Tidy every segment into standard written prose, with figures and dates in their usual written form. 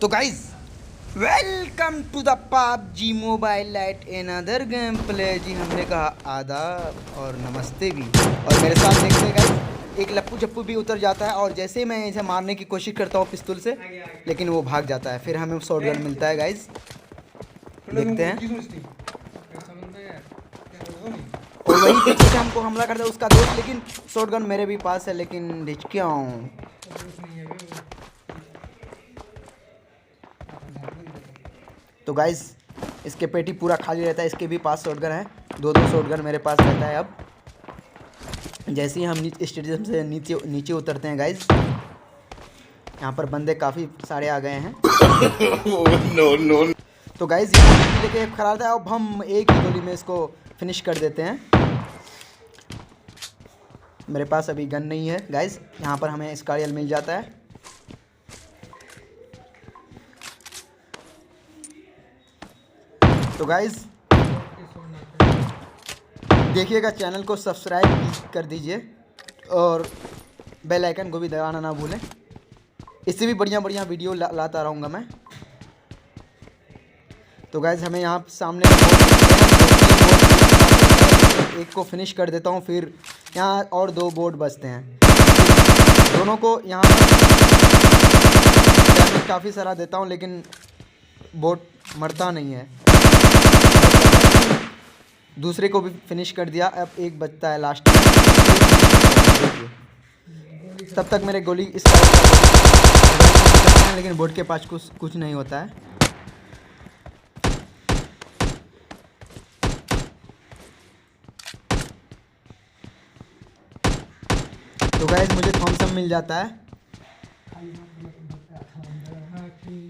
तो guys welcome to the PUBG mobile lite another game play. जी हमने कहा आदाब और नमस्ते भी। और मेरे साथ देखते हैं गाइज एक लप्पू चप्पू भी उतर जाता है और जैसे मैं इसे मारने की कोशिश करता हूँ पिस्तौल से, लेकिन वो भाग जाता है। फिर हमें शॉटगन मिलता है गाइज, देखते हैं। और वही पीछे से हमको हमला करता है उसका दोस्त, लेकिन शॉटगन मेरे भी पास है, लेकिन ढिचकियाँ। तो गाइस इसके पेटी पूरा खाली रहता है, इसके भी पास शॉटगन है, दो शॉटगन मेरे पास रहता है। अब जैसे ही हम स्टेडियम से नीचे नीचे उतरते हैं गाइस, यहाँ पर बंदे काफ़ी सारे आ गए हैं। No no. तो गाइस ये लेके खड़ा था, अब हम एक ही गोली में इसको फिनिश कर देते हैं। मेरे पास अभी गन नहीं है गाइस। यहाँ पर हमें स्कारियल मिल जाता है। तो गाइस देखिएगा, चैनल को सब्सक्राइब कर दीजिए और बेल आइकन को भी दबाना ना भूलें। इससे भी बढ़िया बढ़िया वीडियो लाता रहूँगा मैं। तो गाइस हमें यहाँ सामने एक को फिनिश कर देता हूँ, फिर यहाँ और दो बोर्ड बचते हैं। दोनों को यहाँ डैमेज काफ़ी सारा देता हूँ, लेकिन बोर्ड मरता नहीं है। दूसरे को भी फिनिश कर दिया, अब एक बचता है लास्ट में। तब तक मेरे गोली इस लेकिन बोर्ड के पास कुछ नहीं होता है। तो गाइस मुझे थॉमसन मिल जाता है।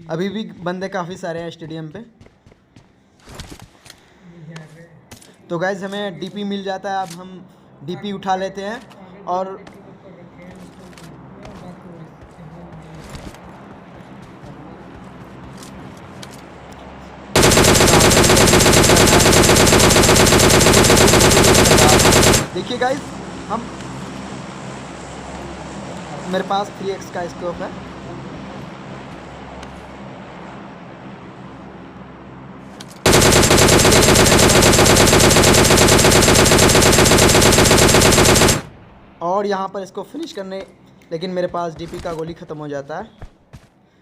अभी भी बंदे काफ़ी सारे हैं स्टेडियम पे। तो गाइस हमें डीपी मिल जाता है, अब हम डीपी उठा लेते हैं और देखिए गाइस हम मेरे पास 3x का स्कोप है। और यहाँ पर इसको फिनिश करने, लेकिन मेरे पास डीपी का गोली ख़त्म हो जाता है।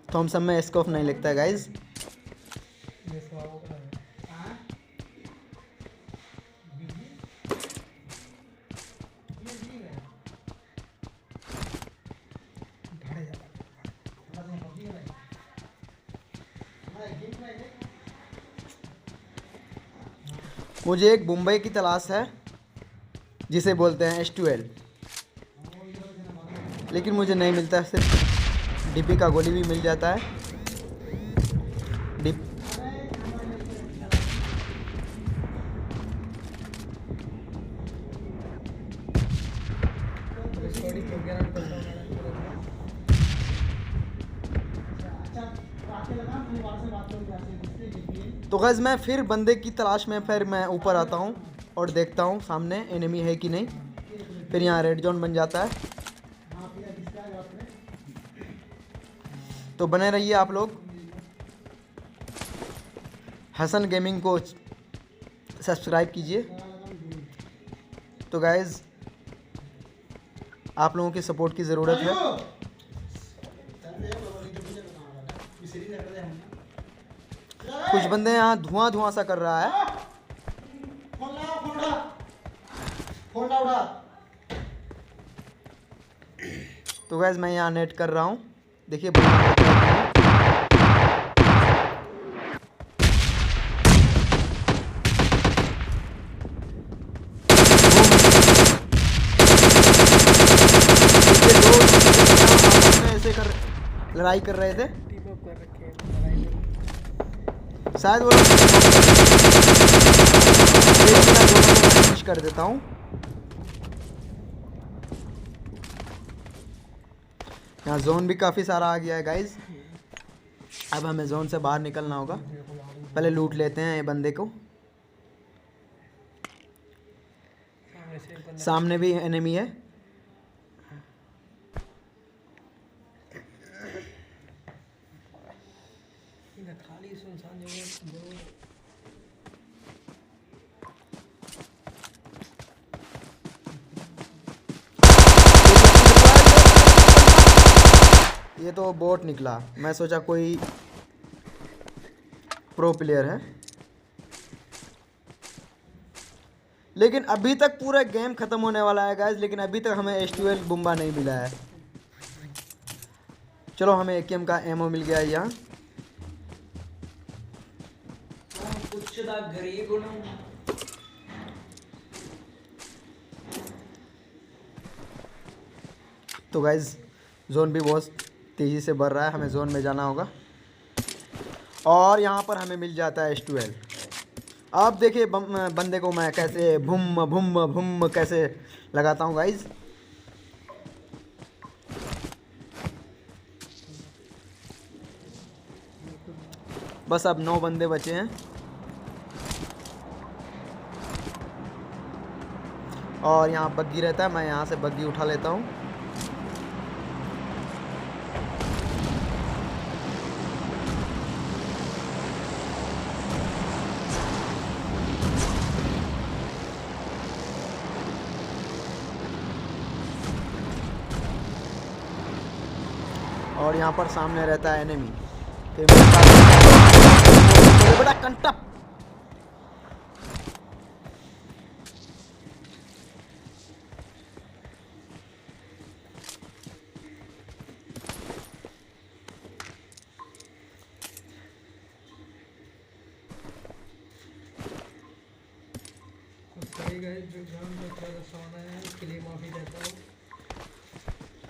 थॉमसन में स्कोप नहीं लगता है गाइस। मुझे एक मुंबई की तलाश है जिसे बोलते हैं S12, लेकिन मुझे नहीं मिलता। सिर्फ डीपी का गोली भी मिल जाता है। तो गाइस मैं फिर बंदे की तलाश में फिर मैं ऊपर आता हूँ और देखता हूँ सामने एनिमी है कि नहीं। फिर यहाँ रेड जोन बन जाता है। तो बने रहिए आप लोग। हसन गेमिंग को सब्सक्राइब कीजिए। तो गाइस आप लोगों की सपोर्ट की ज़रूरत है। कुछ बंदे यहाँ धुआं सा कर रहा है। तो गाइस मैं यहाँ नेट कर रहा हूँ, देखिए। ऐसे लड़ाई कर रहे थे, शायद वो फिनिश कर देता हूँ। यहाँ जोन भी काफ़ी सारा आ गया है गाइज। अब हमें जोन से बाहर निकलना होगा। पहले लूट लेते हैं ये बंदे को। सामने भी एनिमी है। खाली सुनसान जगह। ये तो बोट निकला, मैं सोचा कोई प्रो प्लेयर है, लेकिन अभी तक पूरा गेम खत्म होने वाला है गाइस, लेकिन अभी तक हमें H2L बुम्बा नहीं मिला है। चलो हमें AKM का एमओ मिल गया है यहाँ। तो गाइस जोन भी बहुत तेज़ी से बढ़ रहा है, हमें जोन में जाना होगा और यहाँ पर हमें मिल जाता है H2L। अब देखिए बंदे को मैं कैसे भुम भुम भुम कैसे लगाता हूँ गाइस। बस अब 9 बंदे बचे हैं और यहाँ बग्गी रहता है, मैं यहाँ से बग्गी उठा लेता हूँ। और यहाँ पर सामने रहता है एनिमी, फिर बड़ा कंटप।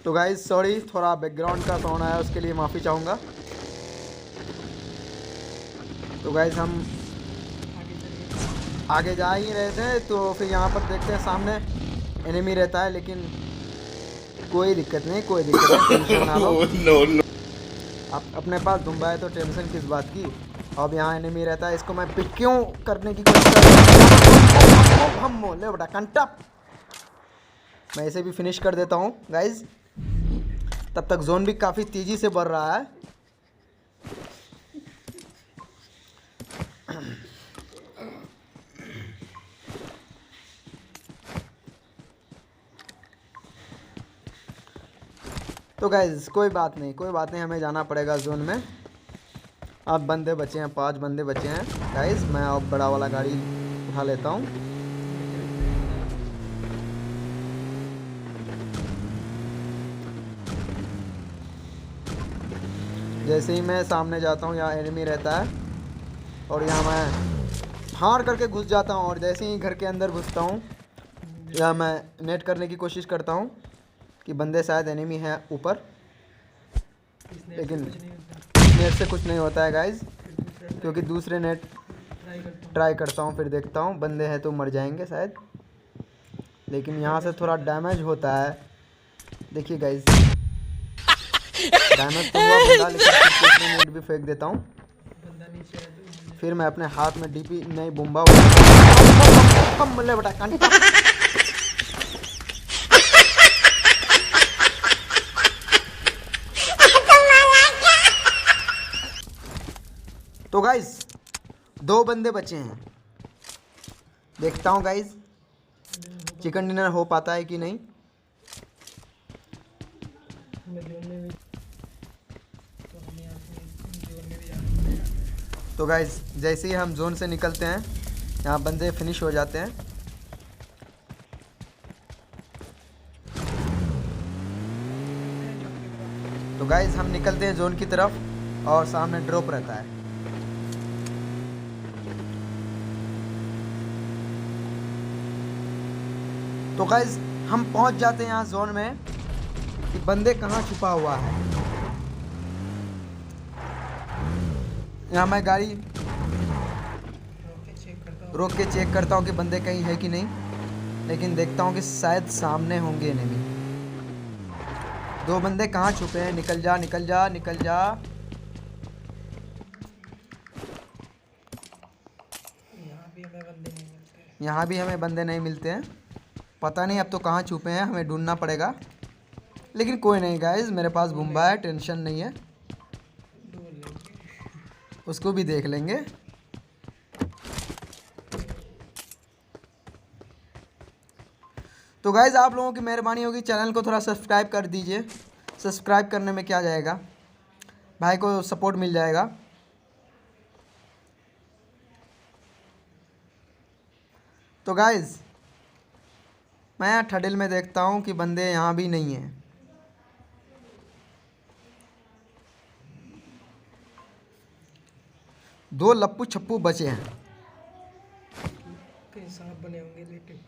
तो गाइस सॉरी, थोड़ा बैकग्राउंड का साउंड आया, उसके लिए माफ़ी चाहूँगा। तो गाइस हम आगे जा ही रहे थे, तो फिर यहाँ पर देखते हैं सामने एनिमी रहता है, लेकिन कोई दिक्कत नहीं, कोई दिक्कत नहीं, टेंशन ना लो। आप अपने पास दुम्बा है तो टेंशन किस बात की। अब यहाँ एनिमी रहता है, इसको मैं पिक क्यों करने की कोशिश कर रहा हूँ। ले बेटा कंटप, मैं इसे भी फिनिश कर देता हूँ गाइज। तब तक जोन भी काफ़ी तेज़ी से बढ़ रहा है। तो गाइज कोई बात नहीं, कोई बात नहीं, हमें जाना पड़ेगा जोन में। अब बंदे बचे हैं, 5 बंदे बचे हैं गाइज। मैं अब बड़ा वाला गाड़ी उठा लेता हूँ। जैसे ही मैं सामने जाता हूँ यहाँ एनिमी रहता है और यहाँ मैं फाड़ करके घुस जाता हूँ, और जैसे ही घर के अंदर घुसता हूँ यहाँ मैं नेट करने की कोशिश करता हूँ कि बंदे शायद एनिमी है ऊपर, लेकिन नेट से कुछ नहीं होता है गाइज, क्योंकि दूसरे नेट ट्राई करता हूँ, फिर देखता हूँ बंदे हैं तो मर जाएंगे शायद, लेकिन यहाँ से थोड़ा डैमेज होता है। देखिए गाइज डैमेज तो हुआ बंदा, लेकिन फिर नेट भी फेंक देता हूँ। फिर मैं अपने हाथ में डीपी नहीं बुम्बा ले बेटा कंटा। तो गाइज 2 बंदे बचे हैं, देखता हूँ गाइज चिकन डिनर हो पाता है कि नहीं। तो गाइज जैसे ही हम जोन से निकलते हैं यहाँ बंदे फिनिश हो जाते हैं। तो गाइज हम निकलते हैं जोन की तरफ और सामने ड्रॉप रहता है। तो गाइज हम पहुंच जाते हैं यहाँ जोन में कि बंदे कहाँ छुपा हुआ है। यहाँ मैं गाड़ी रोक के चेक करता हूँ कि बंदे कहीं है कि नहीं, लेकिन देखता हूँ कि शायद सामने होंगे एनिमी। 2 बंदे कहाँ छुपे हैं, निकल जा निकल जा निकल जा। यहाँ भी हमें बंदे नहीं मिलते हैं, पता नहीं अब तो कहाँ छुपे हैं, हमें ढूंढना पड़ेगा। लेकिन कोई नहीं गाइज, मेरे पास बुम्बा है, टेंशन नहीं है, उसको भी देख लेंगे। तो गाइज़ आप लोगों की मेहरबानी होगी, चैनल को थोड़ा सब्सक्राइब कर दीजिए। सब्सक्राइब करने में क्या जाएगा, भाई को सपोर्ट मिल जाएगा। तो गाइज़ मैं यहाँ ठडिल में देखता हूँ कि बंदे यहाँ भी नहीं हैं। दो लप्पू छप्पू बचे हैं। कहीं सांप बने होंगे लेटे।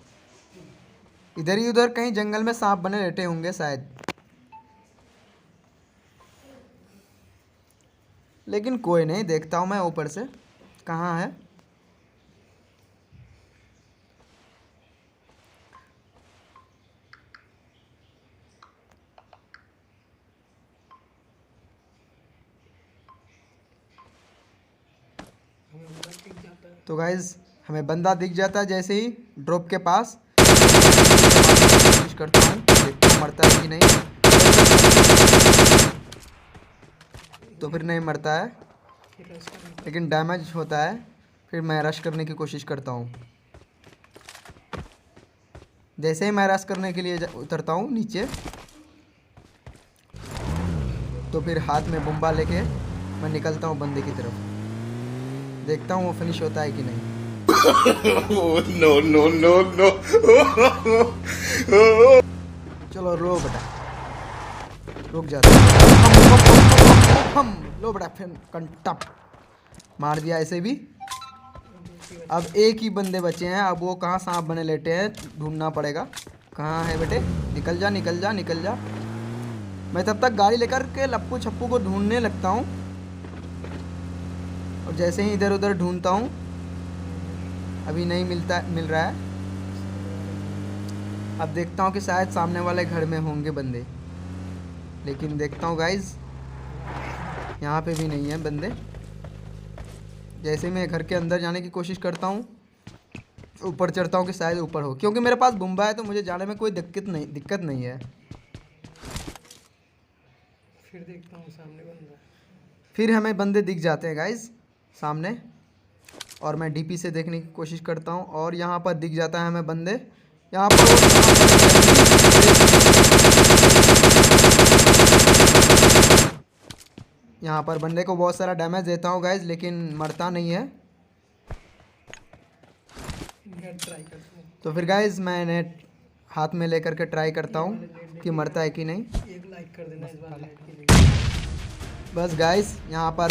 इधर ही उधर कहीं जंगल में सांप बने लेटे होंगे शायद, लेकिन कोई नहीं, देखता हूँ मैं ऊपर से कहाँ है। हमें बंदा दिख जाता है। तो गाइज हमें बंदा दिख जाता है जैसे ही ड्रॉप के पास। कोशिश करता हूँ, देखता हूँ मरता है कि नहीं। तो फिर नहीं मरता है, फिर रश करना। लेकिन डैमेज होता है। फिर मैं रश करने की कोशिश करता हूँ। जैसे ही मैं रश करने के लिए उतरता हूँ नीचे, तो फिर हाथ में बम्बा लेके मैं निकलता हूँ बंदे की तरफ। देखता हूँ वो फिनिश होता है कि नहीं। no, no, no, no. चलो रो बेटा, रुक जाते हम लो बेटा, फिर कंटप मार दिया ऐसे भी। अब एक ही बंदे बचे हैं। अब वो कहाँ सांप बने लेटे हैं, ढूंढना पड़ेगा। कहाँ है बेटे, निकल जा निकल जा निकल जा। मैं तब तक गाड़ी लेकर के लप्पू छप्पू को ढूंढने लगता हूँ। और जैसे ही इधर उधर ढूंढता हूँ, अभी नहीं मिल रहा है। अब देखता हूँ कि शायद सामने वाले घर में होंगे बंदे, लेकिन देखता हूँ गाइज यहाँ पे भी नहीं है बंदे। जैसे मैं घर के अंदर जाने की कोशिश करता हूँ, ऊपर चढ़ता हूँ कि शायद ऊपर हो, क्योंकि मेरे पास बुम्बा है तो मुझे जाने में कोई दिक्कत नहीं है। फिर देखता हूँ सामने बंदा। फिर हमें बंदे दिख जाते हैं गाइज सामने, और मैं डीपी से देखने की कोशिश करता हूँ, और यहाँ पर दिख जाता है हमें बंदे। यहाँ पर यहाँ पर बंदे को बहुत सारा डैमेज देता हूँ गाइज, लेकिन मरता नहीं है। मैं ट्राई करता हूँ। तो फिर गाइज मैंने हाथ में लेकर के ट्राई करता हूँ कि मरता है कि नहीं। एक लाइक कर देना इस बार लाइक के लिए। बस गाइज यहाँ पर